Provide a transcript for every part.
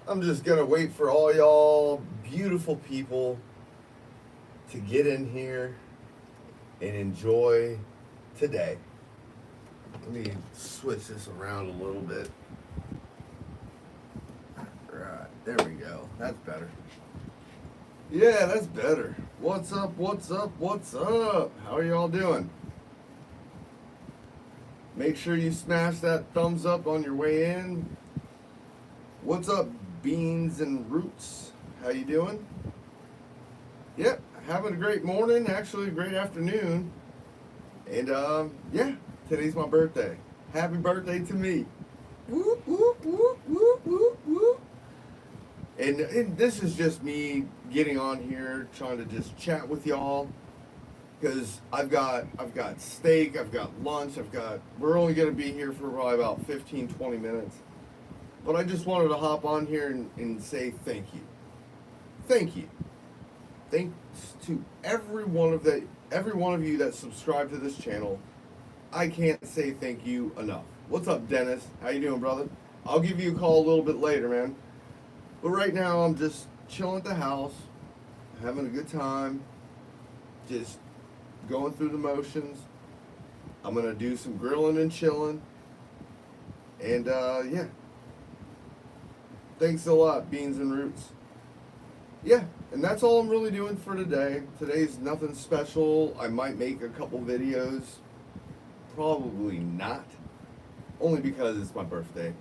I'm just gonna wait for all y'all beautiful people to get in here and enjoy today. Let me switch this around a little bit. Right, there we go. That's better. Yeah, that's better. What's up, what's up, what's up? How are y'all doing? Make sure you smash that thumbs up on your way in. What's up, beans and roots? How you doing? Yep, having a great morning, actually a great afternoon. And yeah, today's my birthday. Happy birthday to me. Whoop, whoop, whoop, whoop, whoop, whoop. And this is just me getting on here, trying to just chat with y'all. Because I've got steak, I've got lunch, we're only going to be here for probably about 15, 20 minutes. But I just wanted to hop on here and say thank you. Thank you. Thanks to every one of you that subscribe to this channel. I can't say thank you enough. What's up, Dennis? How you doing, brother? I'll give you a call a little bit later, man. But right now I'm just chilling at the house, having a good time, just going through the motions. I'm gonna do some grilling and chilling. And yeah. Thanks a lot, Beans and Roots. Yeah, and that's all I'm really doing for today. Today's nothing special. I might make a couple videos. Probably not. Only because it's my birthday.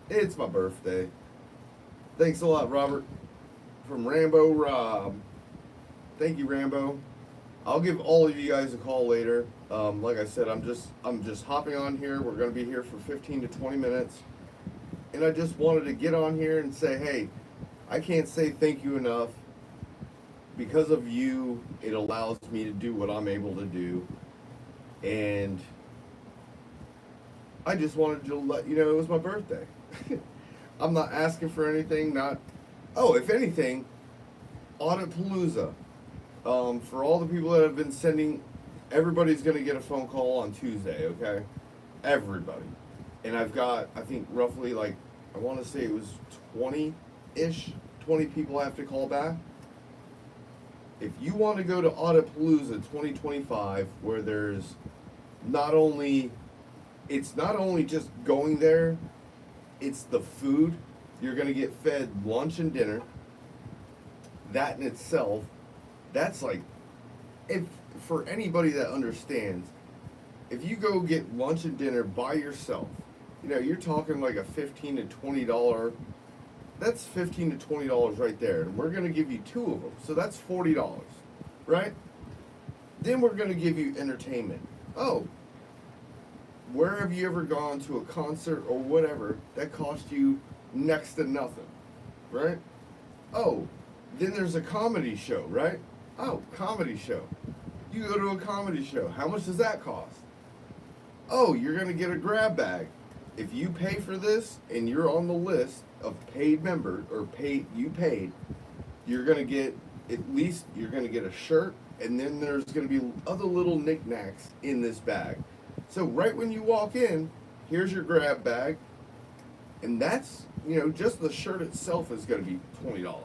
It's my birthday. Thanks a lot, Robert. From Rambo Rob. Thank you, Rambo. I'll give all of you guys a call later. Like I said, I'm just hopping on here. We're gonna be here for 15 to 20 minutes. And I just wanted to get on here and say, hey, I can't say thank you enough. Because of you, it allows me to do what I'm able to do. And I just wanted to let you know it was my birthday. I'm not asking for anything, if anything, AuditPalooza. For all the people that have been sending, everybody's going to get a phone call on Tuesday, okay? Everybody. And I've got, I think, roughly I want to say it was 20-ish, 20 people I have to call back. If you want to go to AuditPalooza 2025, where there's it's not only just going there, it's the food. You're going to get fed lunch and dinner. That in itself, that's if for anybody that understands, if you go get lunch and dinner by yourself, you're talking like a $15 to $20. That's $15 to $20 right there, and we're going to give you 2 of them, so that's $40, right? Then we're going to give you entertainment. Oh, where have you ever gone to a concert or whatever that cost you next to nothing, right? Oh, then there's a comedy show, right? Oh, comedy show. You go to a comedy show. How much does that cost? Oh, you're going to get a grab bag. If you pay for this and you're on the list of paid members or you paid, you're going to get you're going to get a shirt, and then there's going to be other little knickknacks in this bag. So right when you walk in, here's your grab bag, and that's, just the shirt itself is going to be $20.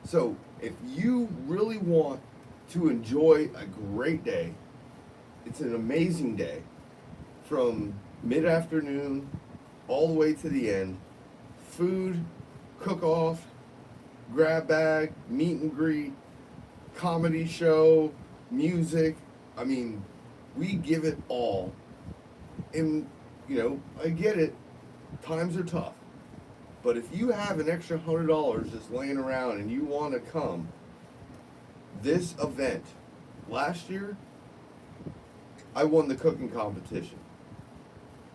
So if you really want to enjoy a great day, it's an amazing day from mid-afternoon all the way to the end. Food, cook-off, grab bag, meet and greet, comedy show, music. I mean, we give it all. And, I get it. Times are tough. But if you have an extra $100 just laying around and you want to come, this event, last year, I won the cooking competition.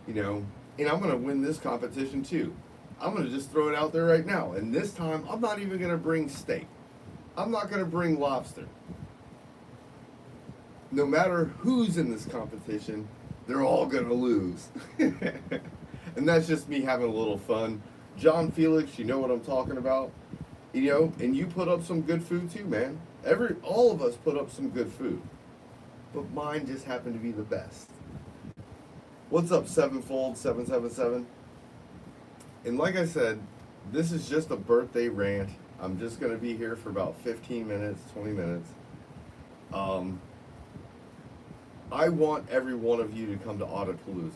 And I'm going to win this competition too. I'm going to just throw it out there right now. And this time, I'm not even going to bring steak. I'm not going to bring lobster. No matter who's in this competition, they're all going to lose. And that's just me having a little fun. JohnFilax, you know what I'm talking about. And you put up some good food too, man. All of us put up some good food. But mine just happened to be the best. What's up, Sevenfold 777? And like I said, this is just a birthday rant. I'm just going to be here for about 15 minutes, 20 minutes. I want every one of you to come to AuditPalooza.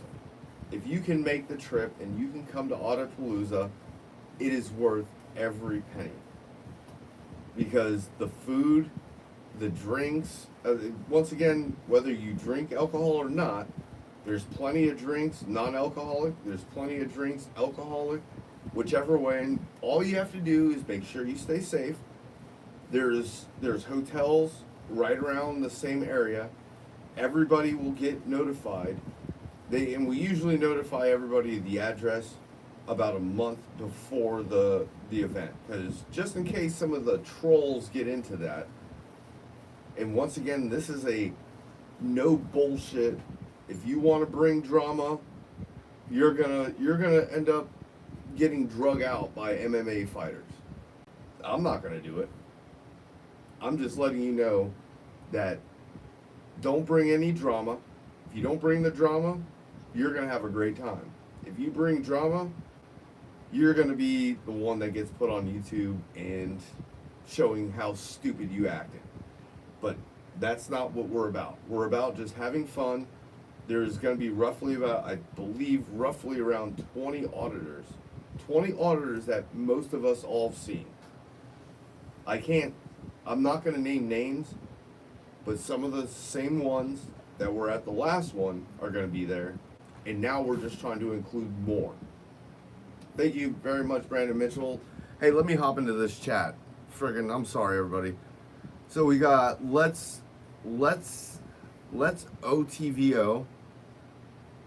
If you can make the trip and you can come to AuditPalooza, it is worth every penny. Because the food, the drinks, once again, whether you drink alcohol or not, there's plenty of drinks non-alcoholic, there's plenty of drinks alcoholic, whichever way. And all you have to do is make sure you stay safe. There's hotels right around the same area. Everybody will get notified. And we usually notify everybody the address about a month before the event, because just in case some of the trolls get into that. And once again, this is a no bullshit. If you want to bring drama, you're gonna end up getting drug out by MMA fighters. I'm not gonna do it. I'm just letting you know that don't bring any drama. If you don't bring the drama, you're gonna have a great time. If you bring drama, you're gonna be the one that gets put on YouTube and showing how stupid you acted. But that's not what we're about. We're about just having fun. There's gonna be roughly about, I believe, roughly around 20 auditors. 20 auditors that most of us all have seen. I'm not gonna name names, but some of the same ones that were at the last one are gonna be there. And now we're just trying to include more. Thank you very much, Brandon Mitchell. Hey, let me hop into this chat. Friggin', I'm sorry, everybody. So we got let's OTVO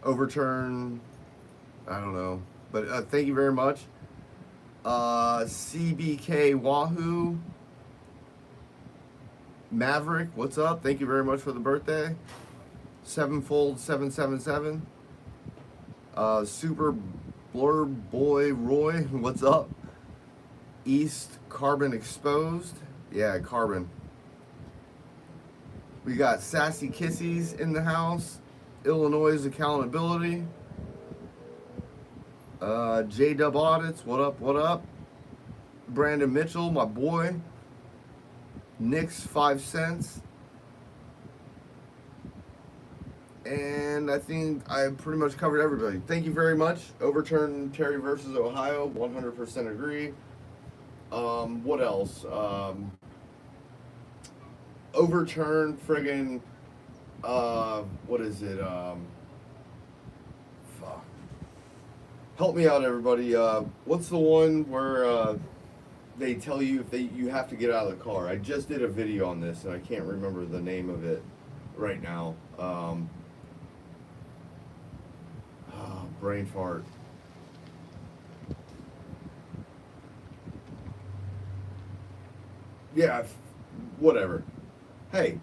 overturn. I don't know, but thank you very much. CBK Wahoo Maverick, what's up? Thank you very much for the birthday. Sevenfold 777. Super Blur Boy Roy, what's up? East Carbon Exposed, yeah, Carbon. We got Sassy Kissies in the house. Illinois Accountability. J-Dub Audits, what up, what up? Brandon Mitchell, my boy. Nick's 5 cents. And I think I pretty much covered everybody. Thank you very much. Overturn Terry versus Ohio, 100% agree. What else? Overturn friggin' what is it? Fuck. Help me out, everybody. What's the one where they tell you if you have to get out of the car? I just did a video on this and I can't remember the name of it right now. Brain fart. Yeah, whatever. Hey,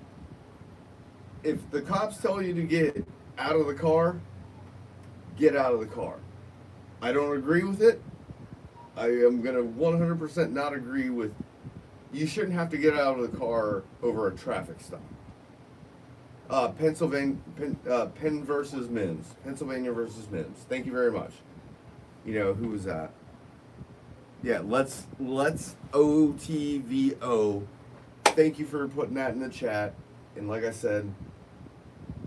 if the cops tell you to get out of the car, get out of the car. I don't agree with it. I am going to 100% not agree with, you shouldn't have to get out of the car over a traffic stop. Penn versus Mims. Pennsylvania versus Mims. Thank you very much. You know, who was that? Yeah, let's OTVO. Thank you for putting that in the chat. And like I said,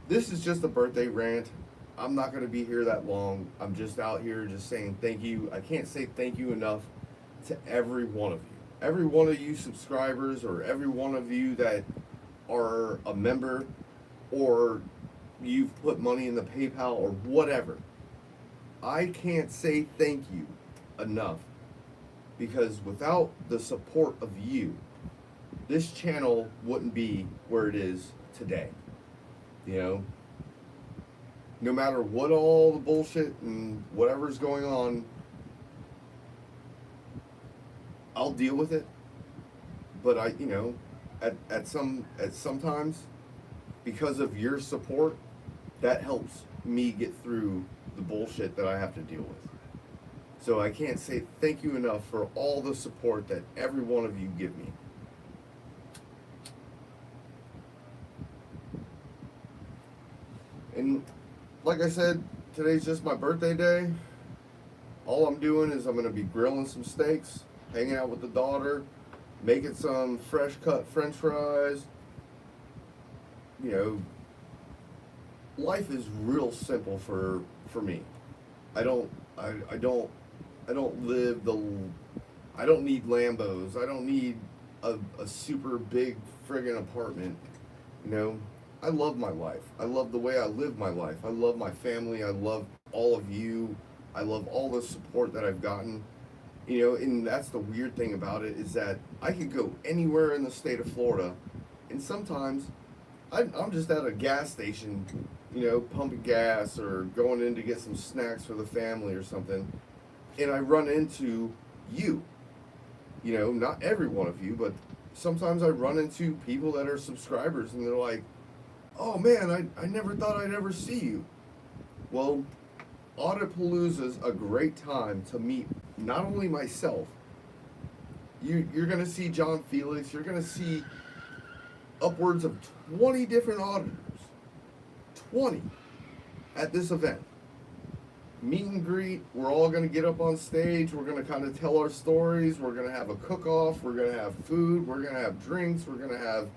this is just a birthday rant. I'm not going to be here that long. I'm just out here just saying thank you. I can't say thank you enough to every one of you. Every one of you subscribers, or every one of you that are a member, or you've put money in the PayPal or whatever. I can't say thank you enough, because without the support of you, this channel wouldn't be where it is today. You know, no matter what all the bullshit and whatever's going on, I'll deal with it. But at sometimes, because of your support, that helps me get through the bullshit that I have to deal with. So I can't say thank you enough for all the support that every one of you give me. And like I said, today's just my birthday day. all I'm doing is I'm going to be grilling some steaks, hanging out with the daughter, making some fresh cut French fries. You know, life is real simple for me. I don't live the, I don't need Lambos. I don't need a super big friggin' apartment. You know, I love my life. I love the way I live my life. I love my family. I love all of you. I love all the support that I've gotten. You know, and that's the weird thing about it, is that I could go anywhere in the state of Florida, and sometimes I'm just at a gas station, you know, pumping gas or going in to get some snacks for the family or something, and I run into you. You know, not every one of you, but sometimes I run into people that are subscribers, and they're like, oh man, I never thought I'd ever see you. Well, AuditPalooza is a great time to meet not only myself, you're going to see JohnFilax, you're going to see upwards of 20 different auditors. 20 at this event. Meet and greet, we're all going to get up on stage, we're going to kind of tell our stories, we're going to have a cook-off, we're going to have food, we're going to have drinks, we're going to have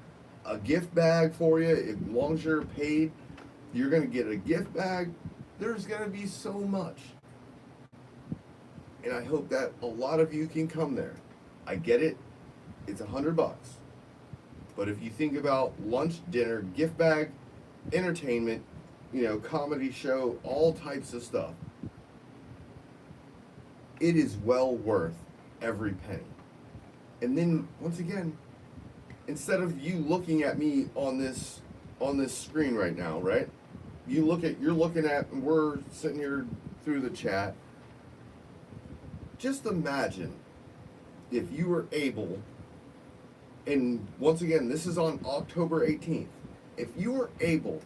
a gift bag for you. As long as you're paid, you're going to get a gift bag. There's going to be so much. And I hope that a lot of you can come there. I get it. It's $100. But if you think about lunch, dinner, gift bag, entertainment, you know, comedy show, all types of stuff, it is well worth every penny. And then once again, instead of you looking at me on this screen right now, right? You're looking at, and we're sitting here through the chat. Just imagine if you were able, and once again, this is on October 18th, if you were able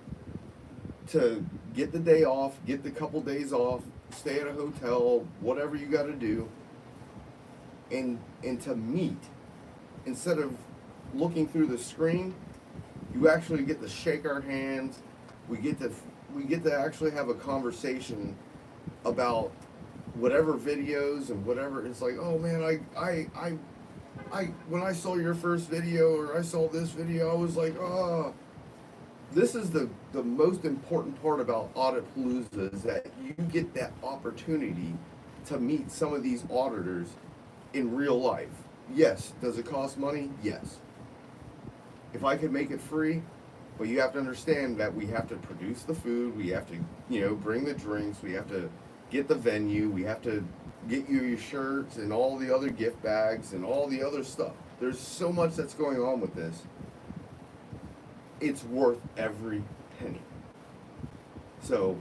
to get the day off, get the couple days off, stay at a hotel, whatever you got to do, and to meet, instead of looking through the screen, you actually get to shake our hands. We get to actually have a conversation about whatever videos and whatever. It's like, oh man, I when I saw your first video, or I saw this video, I was like, oh. This is the most important part about AuditPalooza, is that you get that opportunity to meet some of these auditors in real life. Yes, does it cost money? Yes. If I could make it free, but you have to understand that we have to produce the food, we have to, you know, bring the drinks, we have to get the venue, we have to get you your shirts and all the other gift bags and all the other stuff. There's so much that's going on with this. It's worth every penny. So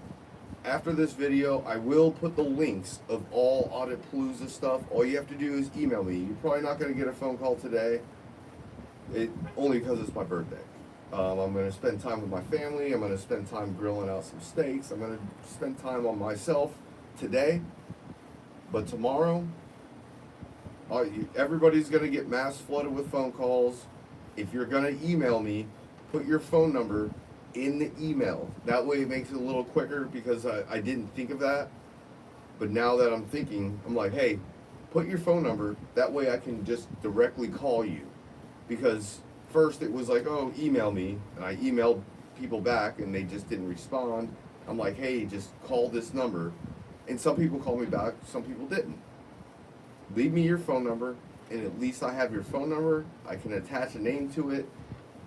after this video, I will put the links of all AuditPalooza stuff. All you have to do is email me. You're probably not going to get a phone call today, only because it's my birthday. I'm going to spend time with my family. I'm going to spend time grilling out some steaks. I'm going to spend time on myself today. But tomorrow, everybody's going to get mass flooded with phone calls. If you're going to email me, put your phone number in the email. That way it makes it a little quicker, because I didn't think of that. But now that I'm thinking, I'm like, hey, put your phone number. That way I can just directly call you. Because first it was like, oh, email me. And I emailed people back and they just didn't respond. I'm like, hey, just call this number. And some people called me back, some people didn't. Leave me your phone number, and at least I have your phone number. I can attach a name to it.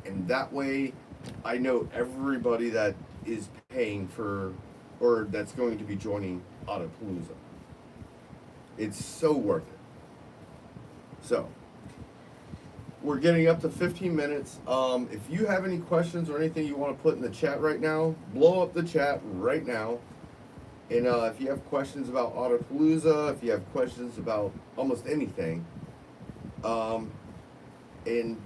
And that way, I know everybody that is paying for, or that's going to be joining AuditPalooza. It's so worth it. So, we're getting up to 15 minutes. If you have any questions or anything you want to put in the chat right now, blow up the chat right now. And if you have questions about AuditPalooza, if you have questions about almost anything, and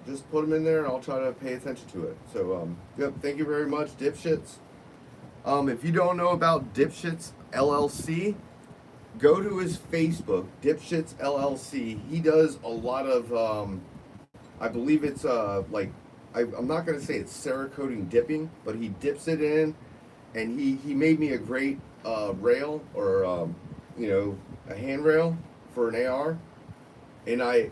just put them in there, and I'll try to pay attention to it. So, yep, thank you very much, Dipshits. If you don't know about Dipshits LLC, go to his Facebook, Dipshits LLC. He does a lot of, I believe it's like, I'm not going to say it's Cerakoting dipping, but he dips it in, and he made me a great rail, or a handrail for an AR. And I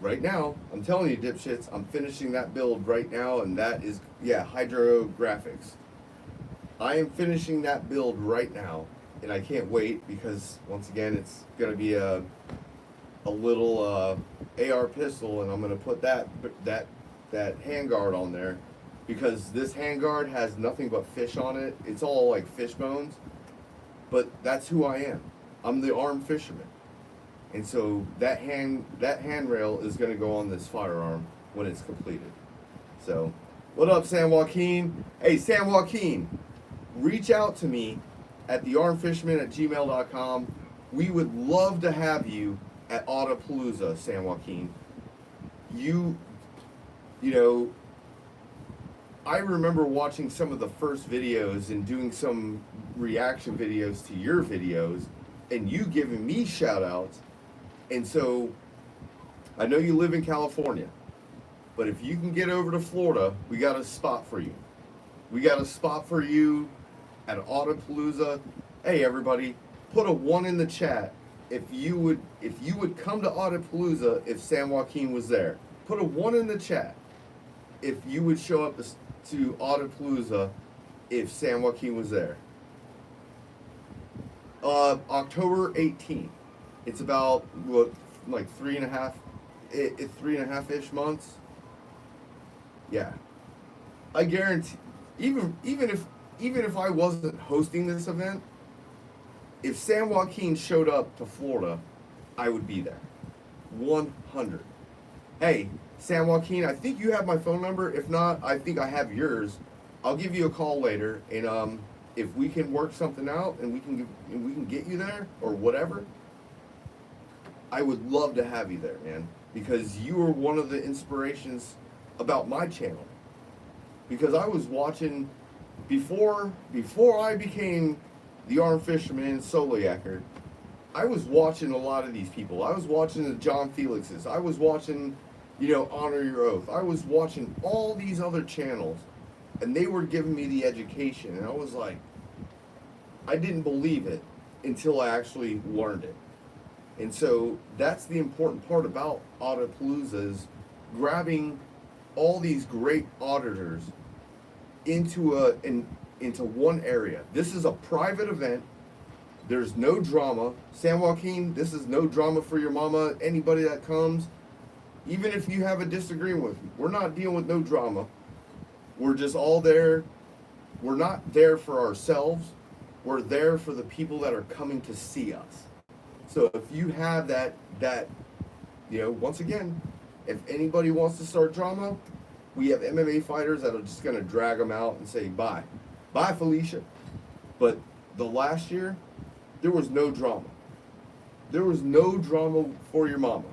right now, I'm telling you, dipshits, I'm finishing that build right now, and that is, hydrographics. I am finishing that build right now, and I can't wait because, once again, it's going to be a little AR pistol, and I'm going to put that handguard on there, because this handguard has nothing but fish on it. It's all like fish bones, but that's who I am. I'm the armed fisherman. And so that handrail is going to go on this firearm when it's completed. So, what up, San Joaquin? Hey, San Joaquin, reach out to me at thearmedfisherman@gmail.com. We would love to have you at AuditPalooza, San Joaquin. You know, I remember watching some of the first videos and doing some reaction videos to your videos, and you giving me shout outs. And so, I know you live in California, but if you can get over to Florida, we got a spot for you. We got a spot for you at AuditPalooza. Hey, everybody, put a 1 in the chat if you would come to AuditPalooza if San Joaquin was there. Put a 1 in the chat if you would show up to AuditPalooza if San Joaquin was there. October 18th. It's about like 3.5-ish months. Yeah, I guarantee. Even if I wasn't hosting this event, if San Joaquin showed up to Florida, I would be there. 100. Hey, San Joaquin, I think you have my phone number. If not, I think I have yours. I'll give you a call later, and if we can work something out and we can get you there or whatever, I would love to have you there, man, because you were one of the inspirations about my channel. Because I was watching before I became the armed fisherman solo-yacker, I was watching a lot of these people. I was watching the JohnFilaxes. I was watching, Honor Your Oath. I was watching all these other channels, and they were giving me the education, and I was like, I didn't believe it until I actually learned it. And so that's the important part about AuditPalooza, is grabbing all these great auditors into one area. This is a private event. There's no drama. San Joaquin, this is no drama for your mama. Anybody that comes, even if you have a disagreement with me, we're not dealing with no drama. We're just all there. We're not there for ourselves. We're there for the people that are coming to see us. So if you have that, once again, if anybody wants to start drama, we have MMA fighters that are just going to drag them out and say, bye, Felicia. But the last year, there was no drama. There was no drama for your mama.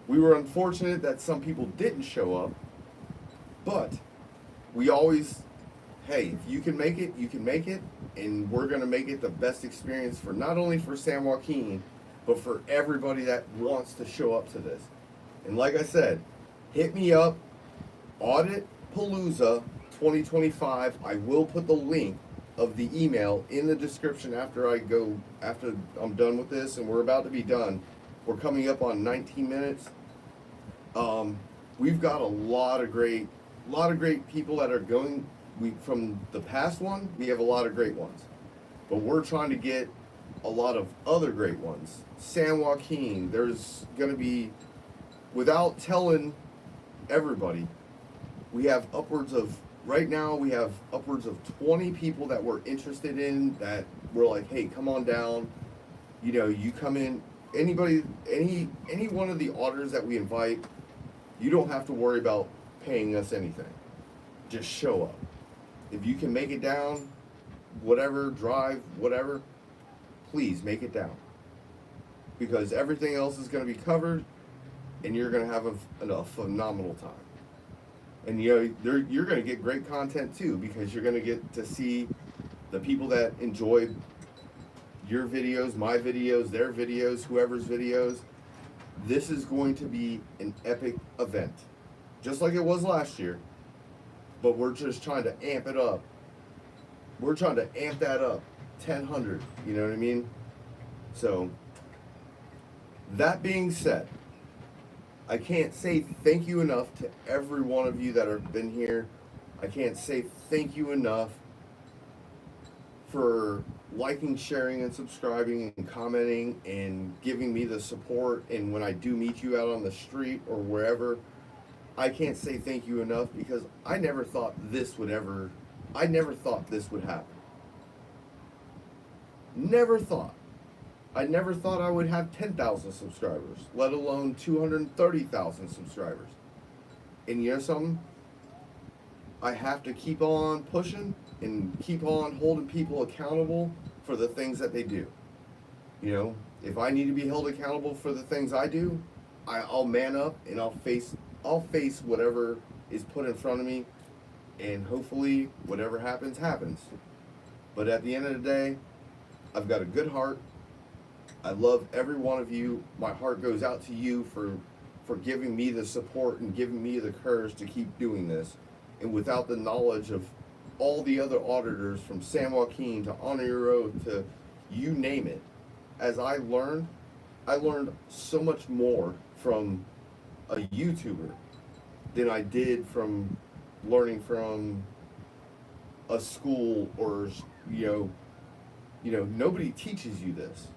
We were unfortunate that some people didn't show up, but we always, hey, if you can make it, you can make it, and we're going to make it the best experience for not only for San Joaquin, but for everybody that wants to show up to this. And like I said, hit me up, AuditPalooza 2025. I will put the link of the email in the description after I'm done with this, and we're about to be done. We're coming up on 19 minutes. We've got a lot of great people that are going. From the past one, we have a lot of great ones, but we're trying to get a lot of other great ones. San Joaquin, there's going to be, without telling everybody, right now we have upwards of 20 people that we're interested in, that we're like, hey, come on down. You come in, any one of the auditors that we invite, you don't have to worry about paying us anything. Just show up. If you can make it down, whatever, drive, whatever, please make it down. Because everything else is going to be covered, and you're going to have a phenomenal time. And you're going to get great content too, because you're going to get to see the people that enjoy your videos, my videos, their videos, whoever's videos. This is going to be an epic event, just like it was last year. But we're just trying to amp it up. We're trying to amp that up, 1,000. You know what I mean? So, that being said, I can't say thank you enough to every one of you that have been here. I can't say thank you enough for liking, sharing, and subscribing and commenting and giving me the support. And when I do meet you out on the street or wherever, I can't say thank you enough because I never thought this would happen. Never thought. I never thought I would have 10,000 subscribers, let alone 230,000 subscribers. And you know something? I have to keep on pushing and keep on holding people accountable for the things that they do. You know, if I need to be held accountable for the things I do, I'll man up and I'll face whatever is put in front of me, and hopefully whatever happens, happens. But at the end of the day, I've got a good heart. I love every one of you. My heart goes out to you for giving me the support and giving me the courage to keep doing this. And without the knowledge of all the other auditors from San Joaquin to On Your Road to you name it, as I learned so much more from a YouTuber than I did from learning from a school or, you know, nobody teaches you this.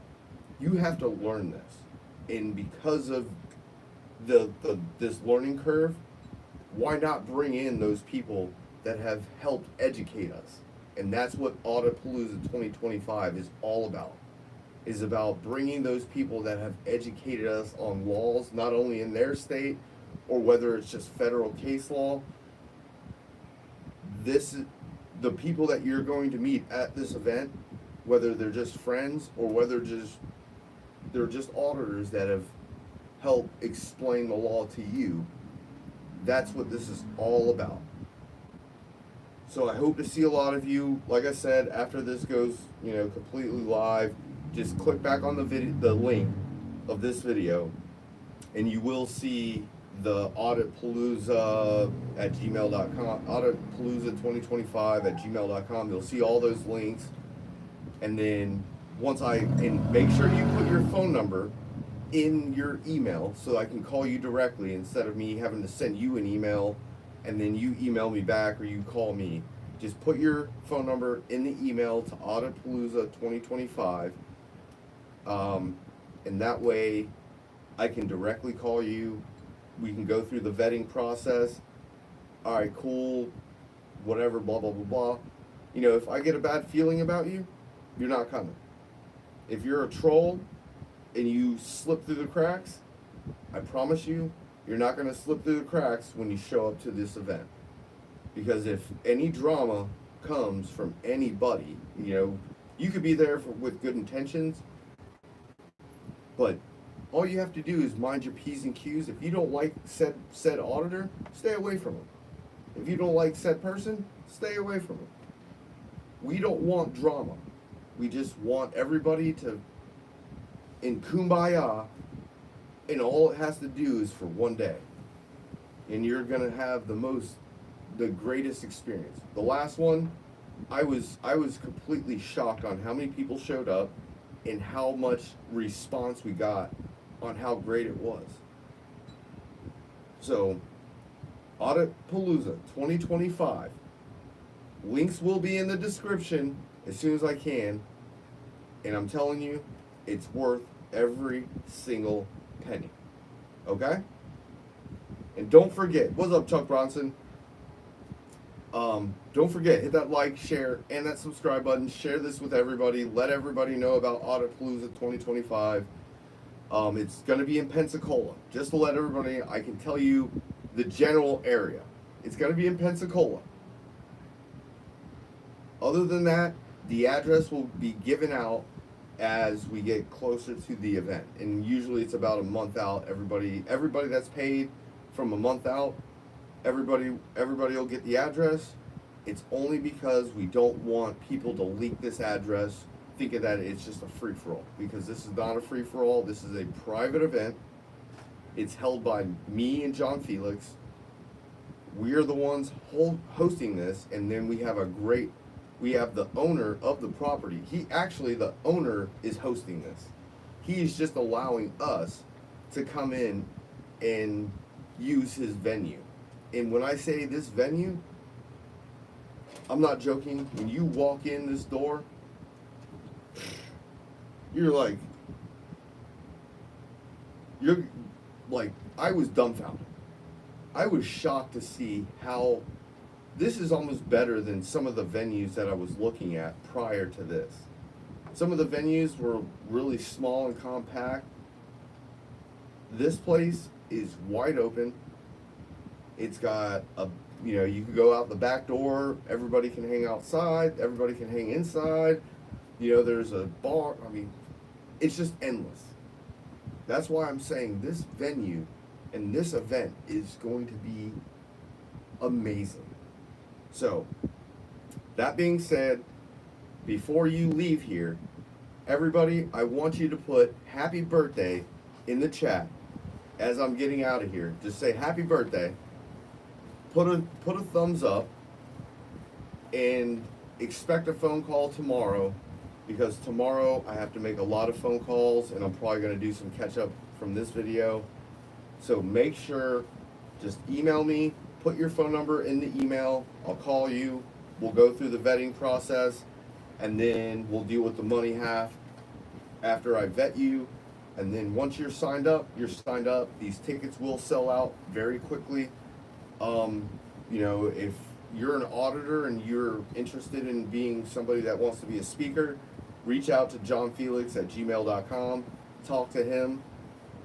You have to learn this. And because of this learning curve, why not bring in those people that have helped educate us? And that's what AuditPalooza 2025 is all about. Is about bringing those people that have educated us on laws, not only in their state or whether it's just federal case law. The people that you're going to meet at this event, whether they're just friends or whether they're just auditors that have helped explain the law to you, that's what this is all about. So I hope to see a lot of you. Like I said, after this goes, completely live, just click back on the link of this video, and you will see the AuditPalooza at gmail.com, AuditPalooza 2025 at gmail.com. You'll see all those links, and then and make sure you put your phone number in your email so I can call you directly instead of me having to send you an email and then you email me back or you call me. Just put your phone number in the email to AuditPalooza 2025, and that way I can directly call you. We can go through the vetting process. All right, cool, whatever, blah, blah, blah, blah. If I get a bad feeling about you, you're not coming. If you're a troll and you slip through the cracks, I promise you, you're not going to slip through the cracks when you show up to this event. Because if any drama comes from anybody, you could be there with good intentions, but all you have to do is mind your P's and Q's. If you don't like said auditor, stay away from them. If you don't like said person, stay away from them. We don't want drama. We just want everybody to, in kumbaya, and all it has to do is for one day. And you're gonna have the greatest experience. The last one, I was completely shocked on how many people showed up and how much response we got on how great it was. So, AuditPalooza 2025. Links will be in the description as soon as I can. And I'm telling you, it's worth every single penny. Okay? And don't forget, what's up, Chuck Bronson? Don't forget, hit that like, share, and that subscribe button. Share this with everybody. Let everybody know about AuditPalooza 2025. It's going to be in Pensacola. Just to let everybody, I can tell you the general area. It's going to be in Pensacola. Other than that, the address will be given out as we get closer to the event. And usually it's about a month out. Everybody that's paid from a month out, everybody will get the address. It's only because we don't want people to leak this address thinking that it's just a free-for-all, because this is not a free-for-all. This is a private event. It's held by me and JohnFilax. We're the ones hosting this, and then we have the owner of the property. The owner is hosting this. He's just allowing us to come in and use his venue. And when I say this venue, I'm not joking. When you walk in this door, you're like, I was dumbfounded. I was shocked to see how this is almost better than some of the venues that I was looking at prior to this. Some of the venues were really small and compact. This place is wide open. It's got you can go out the back door. Everybody can hang outside. Everybody can hang inside. There's a bar. I mean, it's just endless. That's why I'm saying this venue and this event is going to be amazing. So, that being said, before you leave here, everybody, I want you to put happy birthday in the chat as I'm getting out of here. Just say happy birthday. Put a thumbs up and expect a phone call tomorrow, because tomorrow I have to make a lot of phone calls and I'm probably going to do some catch up from this video. So make sure, just email me, put your phone number in the email, I'll call you, we'll go through the vetting process, and then we'll deal with the money half after I vet you. And then once you're signed up, you're signed up. These tickets will sell out very quickly. If you're an auditor and you're interested in being somebody that wants to be a speaker, reach out to JohnFilax@gmail.com, talk to him,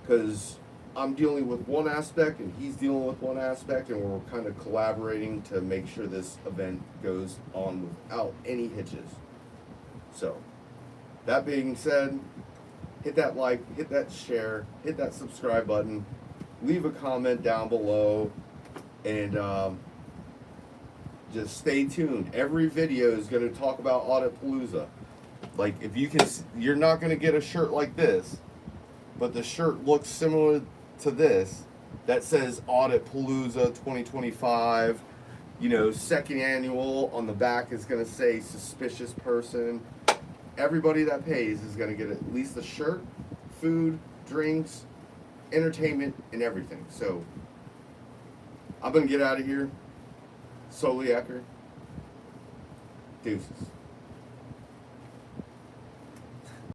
because I'm dealing with one aspect and he's dealing with one aspect, and we're kind of collaborating to make sure this event goes on without any hitches. So, that being said, hit that like, hit that share, hit that subscribe button, leave a comment down below, and just stay tuned. Every video is going to talk about AuditPalooza. Like, if you can, you're not going to get a shirt like this, but the shirt looks similar to this that says AuditPalooza 2025. Second annual. On the back is going to say suspicious person. Everybody that pays is going to get at least a shirt, food, drinks, entertainment, and everything. So I'm going to get out of here. Soliaker. Deuces.